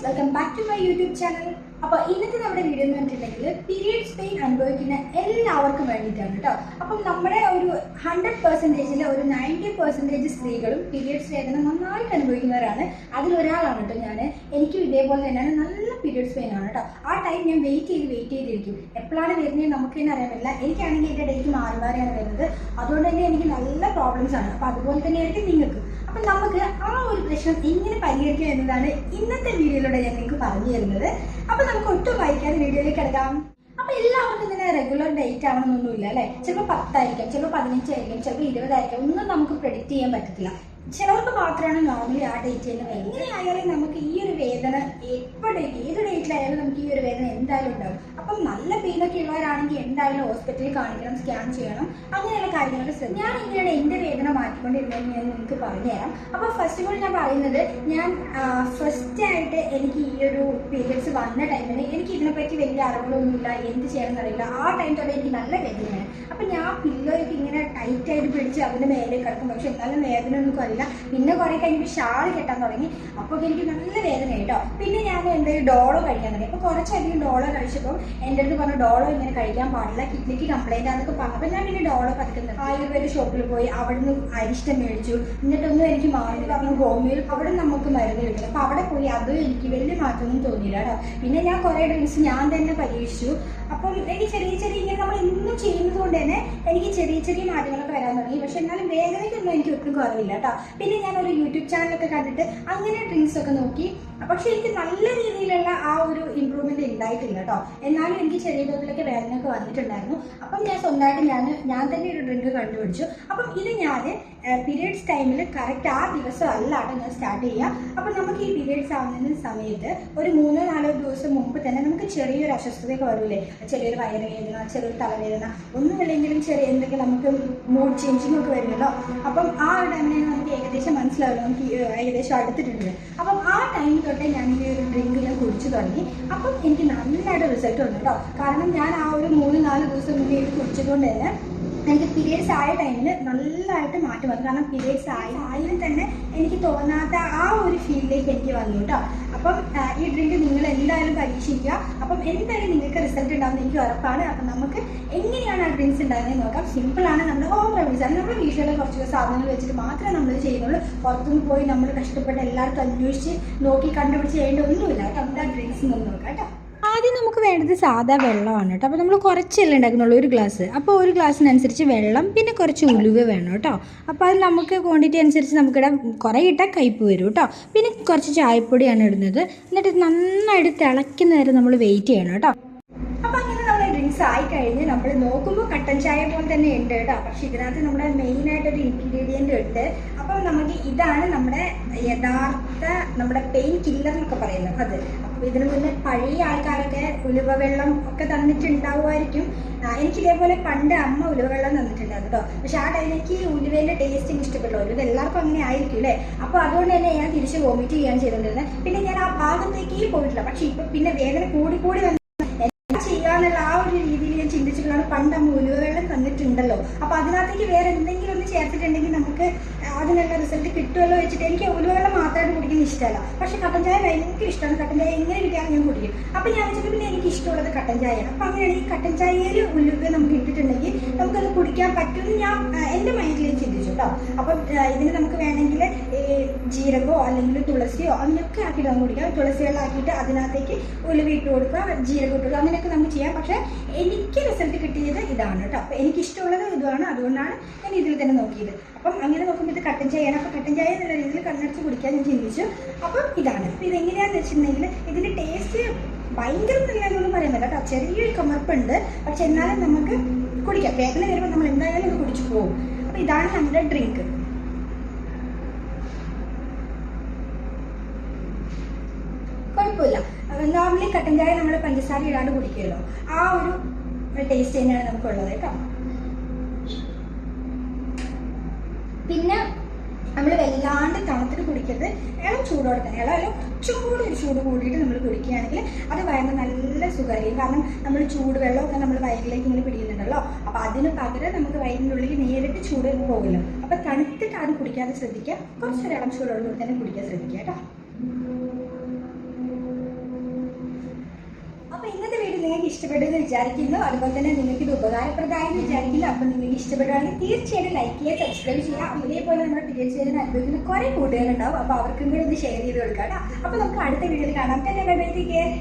Welcome back to my YouTube channel. അപ്പോൾ ഇന്നത്തെ നമ്മുടെ വീഡിയോ എന്ന് പറഞ്ഞിട്ടുണ്ടെങ്കിൽ പീരിയഡ്സ് പെയിൻ അനുഭവിക്കുന്ന എല്ലാവർക്കും വേണ്ടിയിട്ടാണ് കേട്ടോ. അപ്പം നമ്മുടെ ഒരു 100%-ൽ ഒരു 90% സ്ത്രീകളും പീരിയഡ്സ് വേദന നന്നായിട്ട് അനുഭവിക്കുന്നവരാണ്. അതിലൊരാളാണ് കേട്ടോ ഞാൻ. എനിക്കും ഇതേപോലെ തന്നെയാണ്, നല്ല പീരിയഡ്സ് പെയിൻ ആണ് കേട്ടോ. ആ ടൈം ഞാൻ വെയിറ്റ് ചെയ്തിരിക്കും. എപ്പോഴാണ് വരുന്നത് നമുക്ക് തന്നെ അറിയാൻ പറ്റില്ല. എനിക്കാണെങ്കിൽ എൻ്റെ ഡേറ്റ് മാറിയാണ് വരുന്നത്. അതുകൊണ്ട് തന്നെ എനിക്ക് നല്ല പ്രോബ്ലംസ് ആണ്. അപ്പോൾ അതുപോലെ തന്നെയായിരിക്കും നിങ്ങൾക്ക്. അപ്പം നമുക്ക് ആ ഒരു പ്രശ്നം എങ്ങനെ പരിഹരിക്കാം എന്നതാണ് ഇന്നത്തെ വീഡിയോയിലൂടെ ഞാൻ നിങ്ങൾക്ക് പറഞ്ഞു തരുന്നത്. അപ്പം നമുക്ക് ഒട്ടും വായിക്കാതെ വീഡിയോയിലേക്ക് കിടക്കാം. അപ്പം എല്ലാവർക്കും തന്നെ റെഗുലർ ഡേറ്റ് ആവണമെന്നൊന്നുമില്ല അല്ലേ. ചിലപ്പോൾ 10 ആയിരിക്കാം, ചിലപ്പോൾ 15 ആയിരിക്കും, ചിലപ്പോൾ 20 ആയിരിക്കും. ഒന്നും നമുക്ക് പ്രെഡിക്റ്റ് ചെയ്യാൻ പറ്റത്തില്ല. ചിലർക്ക് മാത്രമാണ് നോർമലി ആ ഡേറ്റ് തന്നെ വരുന്നത്. എങ്ങനെയായാലും നമുക്ക് ഈ ഒരു വേദന ഏത് ഡേറ്റിലായാലും നമുക്ക് ഈ ഒരു വേദന എന്തായാലും ഉണ്ടാവും. അപ്പം നല്ല പെയിനൊക്കെ ഉള്ളവരാണെങ്കിൽ എന്തായാലും ഹോസ്പിറ്റലിൽ കാണിക്കണം, സ്കാൻ ചെയ്യണം, അങ്ങനെയുള്ള കാര്യങ്ങളൊക്കെ ശ്രദ്ധിക്കും. ഞാൻ എങ്ങനെയാണ് എൻ്റെ വേദന മാറ്റിക്കൊണ്ടിരുന്നതെന്ന് ഞാൻ നിങ്ങൾക്ക് പറഞ്ഞുതരാം. അപ്പോൾ ഫസ്റ്റ് ഓഫ് ഓൾ ഞാൻ പറയുന്നത്, ഞാൻ ഫസ്റ്റായിട്ട് എനിക്ക് ഈ ഒരു പീരിയഡ്സ് വന്ന ടൈമിൽ എനിക്ക് ഇതിനെപ്പറ്റി വലിയ അറിവുകളൊന്നുമില്ല, എന്ത് ചെയ്യണമെന്ന് അറിയില്ല. ആ ടൈം തൊട്ട് എനിക്ക് നല്ല വേദനയാണ്. അപ്പം ഞാൻ പില്ലോയൊക്കെ ഇങ്ങനെ ടൈറ്റായിട്ട് പിടിച്ച് അതിൻ്റെ മേലെ കിടക്കും. പക്ഷെ എന്നാലും വേദന ഒന്നും അറിയില്ല. പിന്നെ കുറേ കഴിഞ്ഞ് ഷാൾ കെട്ടാൻ തുടങ്ങി. അപ്പോൾ എനിക്ക് നല്ല വേദന കേട്ടോ. പിന്നെ ഞാൻ എന്തെങ്കിലും ഡോളോ കഴിക്കാൻ തുടങ്ങി. അപ്പോൾ കുറച്ചധികം ഡോളോ കഴിച്ചപ്പോൾ എൻ്റെ അടുത്ത് പറഞ്ഞു ഡോളോ ഇങ്ങനെ കഴിക്കാൻ പാടില്ല, കിഡ്നിക്ക് കംപ്ലൈൻറ്റ് ആണെന്നൊക്കെ പറഞ്ഞപ്പോൾ ഞാൻ പിന്നെ ഡോളോ പതുക്കുന്നത് ആയുർവേദ ഷോപ്പിൽ പോയി അവിടുന്ന് അരിഷ്ടം മേടിച്ചു. എന്നിട്ടൊന്നും എനിക്ക് മാറി പറഞ്ഞു ഹോമിയോയിൽ അവിടെ നമുക്ക് മരുന്ന് കിട്ടും. അപ്പോൾ അവിടെ പോയി അതും എനിക്ക് വലിയ മാറ്റമൊന്നും തോന്നിയില്ല കേട്ടോ. പിന്നെ ഞാൻ കുറേ ഡ്രിങ്ക്സ് ഞാൻ തന്നെ പരീക്ഷിച്ചു. അപ്പം എനിക്ക് ചെറിയ ഇങ്ങനെ നമ്മൾ എന്നും ചെയ്യുന്നത് കൊണ്ട് തന്നെ എനിക്ക് ചെറിയ മാറ്റങ്ങളൊക്കെ വരാൻ തുടങ്ങി. പക്ഷെ എന്നാലും വേദനയ്ക്കൊന്നും എനിക്ക് ഒട്ടും കുറവില്ല കേട്ടോ. പിന്നെ ഞാനൊരു യൂട്യൂബ് ചാനലൊക്കെ കണ്ടിട്ട് അങ്ങനെ ഡ്രിങ്ക്സ് ഒക്കെ നോക്കി. പക്ഷെ എനിക്ക് നല്ല രീതിയിലുള്ള ആ ഒരു ഇമ്പ്രൂവ്മെന്റ് ഉണ്ടായിട്ടില്ല കേട്ടോ. എന്നാലും എനിക്ക് ചെറിയ തോതിലൊക്കെ വേദനയൊക്കെ വന്നിട്ടുണ്ടായിരുന്നു. അപ്പം ഞാൻ സ്വന്തമായിട്ട് ഞാൻ തന്നെ ഒരു ഡ്രിങ്ക് കണ്ടുപിടിച്ചു. അപ്പം ഇത് ഞാൻ പീരിയഡ്സ് ടൈമിൽ കറക്റ്റ് ആ ദിവസം അല്ലാട്ടോ ഞാൻ സ്റ്റാർട്ട് ചെയ്യുക. അപ്പം നമുക്ക് ഈ പീരിയഡ്സ് ആവുന്ന സമയത്ത് ഒരു 3-4 ദിവസം മുമ്പ് തന്നെ നമുക്ക് ചെറിയൊരു അസ്വസ്ഥതയൊക്കെ വരില്ലേ. ചെറിയൊരു വയറുവേദന, ചെറിയൊരു തലവേദന, ഒന്നുമില്ലെങ്കിലും ചെറിയ എന്തെങ്കിലും നമുക്ക് മൂഡ് ചേഞ്ചിങ് ഒക്കെ വരുമല്ലോ. അപ്പം ആ ഒരു ടൈമിൽ നമുക്ക് ഏകദേശം മനസ്സിലാവില്ല, നമുക്ക് ഏകദേശം അടുത്തിട്ടുണ്ട്. അപ്പം ആ ടൈം തൊട്ടേ ഞാൻ ഈ ഒരു ഡ്രിങ്ക് ഞാൻ കുടിച്ചു തുടങ്ങി. അപ്പം എനിക്ക് നല്ലതായിട്ട് റിസൾട്ട് വന്നു കേട്ടോ. കാരണം ഞാൻ ആ ഒരു 3-4 ദിവസം മുന്നേ ഇത് കുടിച്ചതുകൊണ്ട് തന്നെ എനിക്ക് പീരിയഡ്സ് ആയ ടൈമിൽ നല്ലതായിട്ട് മാറ്റം വന്നു. കാരണം പീരിയഡ്സ് ആയാലും തന്നെ എനിക്ക് തോന്നാത്ത ആ ഒരു ഫീലിലേക്ക് എനിക്ക് വന്നു കേട്ടോ. അപ്പം ഈ ഡ്രിങ്ക് നിങ്ങൾ എന്തായാലും പരീക്ഷിക്കുക. അപ്പം എന്തായാലും നിങ്ങൾക്ക് റിസൾട്ട് ഉണ്ടാകുന്നത് എനിക്ക് ഉറപ്പാണ്. അപ്പം നമുക്ക് എങ്ങനെയാണ് ആ ഡ്രിങ്ക്സ് ഉണ്ടാകുന്നത് നോക്കാം. സിമ്പിളാണ്, നമ്മുടെ ഹോം റെമഡീസ് ആണ്. നമ്മുടെ വീട്ടിലെ കുറച്ച് സാധനങ്ങൾ വെച്ചിട്ട് മാത്രമേ നമ്മൾ ചെയ്യുന്നുള്ളൂ. പുറത്തുനിന്ന് പോയി നമ്മൾ കഷ്ടപ്പെട്ട് എല്ലാവർക്കും അന്വേഷിച്ച് നോക്കി കണ്ടുപിടിച്ച് ചെയ്യേണ്ട ഒന്നുമില്ല കേട്ടോ. നമുക്ക് ആ ഡ്രിങ്ക്സ് ഒന്ന് നോക്കാം കേട്ടോ. ആദ്യം നമുക്ക് വേണ്ടത് സാധാ വെള്ളമാണ് കേട്ടോ. അപ്പോൾ നമ്മൾ കുറച്ചല്ലേ ഉണ്ടാക്കുന്നുള്ളൂ, ഒരു ഗ്ലാസ്. അപ്പോൾ ഒരു ഗ്ലാസ്സിനനുസരിച്ച് വെള്ളം, പിന്നെ കുറച്ച് ഉലുവ വേണം കേട്ടോ. അപ്പോൾ അത് നമുക്ക് ക്വാണ്ടിറ്റി അനുസരിച്ച് നമുക്കിടാം. കുറേ ഇട്ടാൽ കയ്പ്പ് വരും കേട്ടോ. പിന്നെ കുറച്ച് ചായപ്പൊടിയാണ് ഇടുന്നത്. എന്നിട്ട് നന്നായിട്ട് തിളയ്ക്കുന്ന നേരം നമ്മൾ വെയിറ്റ് ചെയ്യണം കേട്ടോ. അപ്പോൾ അങ്ങനെ നമ്മൾ ഡ്രിങ്ക്സ് ആയിക്കഴിഞ്ഞ് നമ്മൾ നോക്കുമ്പോൾ കട്ടൻ ചായ പോലെ തന്നെ ഉണ്ട് കേട്ടോ. പക്ഷെ ഇതിനകത്ത് നമ്മുടെ മെയിനായിട്ടൊരു ഇൻഗ്രീഡിയൻ്റ് ഉണ്ട്. അപ്പം നമുക്ക് ഇതാണ് നമ്മുടെ യഥാർത്ഥ നമ്മുടെ പെയിൻ കില്ലർ എന്നൊക്കെ പറയുന്നത് അത്. അപ്പോൾ ഇതിനു മുന്നേ പഴയ ആൾക്കാരൊക്കെ ഉലുവ വെള്ളം ഒക്കെ തന്നിട്ടുണ്ടാവുമായിരിക്കും. എനിക്കിതേപോലെ പണ്ട് അമ്മ ഉലുവ വെള്ളം തന്നിട്ടുണ്ടായിരുന്നു കേട്ടോ. പക്ഷെ ആ ടൈം എനിക്ക് ഉലുവേൻ്റെ ടേസ്റ്റ് ഇഷ്ടപ്പെട്ടു. ഉലുവ എല്ലാവർക്കും അങ്ങനെ ആയിരിക്കും അല്ലേ. അപ്പോൾ അതുകൊണ്ട് തന്നെ ഞാൻ തിരിച്ച് വോമിറ്റ് ചെയ്യാൻ ചെയ്തുകൊണ്ടിരുന്നത്. പിന്നെ ഞാൻ ആ ഭാഗത്തേക്ക് പോയിട്ടില്ല. പക്ഷെ ഇപ്പം പിന്നെ വേദന കൂടി ചെയ്യാന്നുള്ള ആ ഒരു രീതിയിൽ ഞാൻ ചിന്തിച്ചിട്ടുള്ളതാണ്. പണ്ട് അമ്മ ഉലുവ വെള്ളം തന്നിട്ടുണ്ടല്ലോ, അപ്പോൾ അതിനകത്തേക്ക് വേറെ എന്തെങ്കിലും ഒന്ന് ചേർത്തിട്ടുണ്ടെങ്കിൽ നമുക്ക് അതിനുള്ള റിസൾട്ട് കിട്ടുമല്ലോ വെച്ചിട്ട് എനിക്ക് ഉലുവ വെള്ളം മാത്രമായിട്ട് കുടിക്കുന്ന ഇഷ്ടമല്ല. പക്ഷെ കട്ടൻ ചായ ഭയങ്കര ഇഷ്ടമാണ്. കട്ടൻ ചായ എങ്ങനെ കിട്ടിയാലും ഞാൻ കുടിക്കും. അപ്പം ഞാൻ വെച്ചിട്ട് പിന്നെ എനിക്ക് ഇഷ്ടമുള്ളത് കട്ടൻ ചായയാണ്. അപ്പം അങ്ങനെയാണെങ്കിൽ കട്ടൻ ചായയിൽ ഉലുവ നമുക്ക് ഇട്ടിട്ടുണ്ടെങ്കിൽ നമുക്കത് കുടിക്കാൻ പറ്റുമെന്ന് ഞാൻ എൻ്റെ മൈൻഡിലേക്ക് ചിന്തിച്ചു കേട്ടോ. അപ്പം ഇതിന് നമുക്ക് വേണമെങ്കിൽ ജീരകമോ അല്ലെങ്കിൽ തുളസിയോ അങ്ങനെയൊക്കെ ആക്കിയിട്ട് നമുക്ക് കുടിക്കാം. തുളസി വെള്ളം ആക്കിയിട്ട് അതിനകത്തേക്ക് ഉലുവ ഇട്ട് കൊടുക്കുക, ജീരകം ഇട്ട് കൊടുക്കുക, അങ്ങനെയൊക്കെ നമുക്ക് ചെയ്യാം. പക്ഷേ എനിക്ക് റിസൾട്ട് കിട്ടിയത് ഇതാണ് കേട്ടോ. അപ്പോൾ എനിക്കിഷ്ടമുള്ളത് ഇതാണ്. അതുകൊണ്ടാണ് ഞാൻ ഇതിൽ തന്നെ നോക്കിയത്. അപ്പം അങ്ങനെ നോക്കുമ്പോൾ ഇത് കട്ടൻ ചായയാണ്. അപ്പോൾ കട്ടൻ ചായ എന്നുള്ള രീതിയിൽ കണ്ണടച്ച് കുടിക്കാൻ ഞാൻ ചിന്തിച്ചു. അപ്പം ഇതാണ്. അപ്പോൾ ഇതെങ്ങനെയാണെന്ന് വെച്ചിട്ടുണ്ടെങ്കിൽ ഇതിൻ്റെ ടേസ്റ്റ് ഭയങ്കര നല്ലതെന്നൊന്നും പറയുന്നില്ല കേട്ടോ. ചെറിയൊരു കമർപ്പുണ്ട്. പക്ഷെ എന്നാലും നമുക്ക് കുടിക്കാം. വേദന വരുമ്പോൾ നമ്മൾ എന്തായാലും ഇത് കുടിച്ചു പോകും. അപ്പോൾ ഇതാണ് നമ്മുടെ ഡ്രിങ്ക്. കുഴപ്പമില്ല. നോർമലി കട്ടൻ ചായ നമ്മൾ പഞ്ചസാര ഇടാണ്ട് കുടിക്കുമല്ലോ, ആ ഒരു ടേസ്റ്റ് തന്നെയാണ് നമുക്കുള്ളത് കേട്ടോ. പിന്നെ നമ്മൾ വല്ലാണ്ട് തണുത്തിട്ട് കുടിക്കരുത്. ഇളം ചൂടോടെ തന്നെ, ഇളം കുറച്ചും കൂടി ഒരു ചൂട് കൂടിയിട്ട് നമ്മൾ കുടിക്കുകയാണെങ്കിൽ അത് വയറിന് നല്ല സുഖമായിരിക്കും. കാരണം നമ്മൾ ചൂടുവെള്ളമൊക്കെ നമ്മൾ വയറിലേക്ക് ഇങ്ങനെ പിടിക്കുന്നുണ്ടല്ലോ. അപ്പോൾ അതിന് പകരം നമുക്ക് വയറിൻ്റെ ഉള്ളിൽ നേരിട്ട് ചൂട് പോകുമല്ലോ. അപ്പോൾ തണുത്തിട്ട് അത് കുടിക്കാതെ ശ്രദ്ധിക്കുക. കുറച്ചൊരു ഇളം ചൂടോട് കൂടി തന്നെ കുടിക്കാൻ ശ്രദ്ധിക്കുക കേട്ടോ. നിങ്ങൾക്ക് ഇഷ്ടപ്പെട്ടെന്ന് വിചാരിക്കുന്നു. അതുപോലെ തന്നെ നിങ്ങൾക്ക് ഇത് ഉപകാരപ്രദമായെന്ന് വിചാരിക്കുന്നു. അപ്പോൾ നിങ്ങൾക്ക് ഇഷ്ടപ്പെടുകയാണെങ്കിൽ തീർച്ചയായിട്ടും ലൈക്ക് ചെയ്യുക, സബ്സ്ക്രൈബ് ചെയ്യുക. ഇതേപോലെ നമ്മുടെ പീരിയഡ്സ് വേദന അനുഭവിക്കുന്ന കുറേ കൂട്ടുകാരുണ്ടാവും. അപ്പോൾ അവർക്കും കൂടെ ഒന്ന് ഷെയർ ചെയ്ത് കൊടുക്കാം കേട്ടോ. അപ്പോൾ നമുക്ക് അടുത്ത വീഡിയോയിൽ കാണാം. തന്നെ ബൈ, ടേക്ക് കെയർ.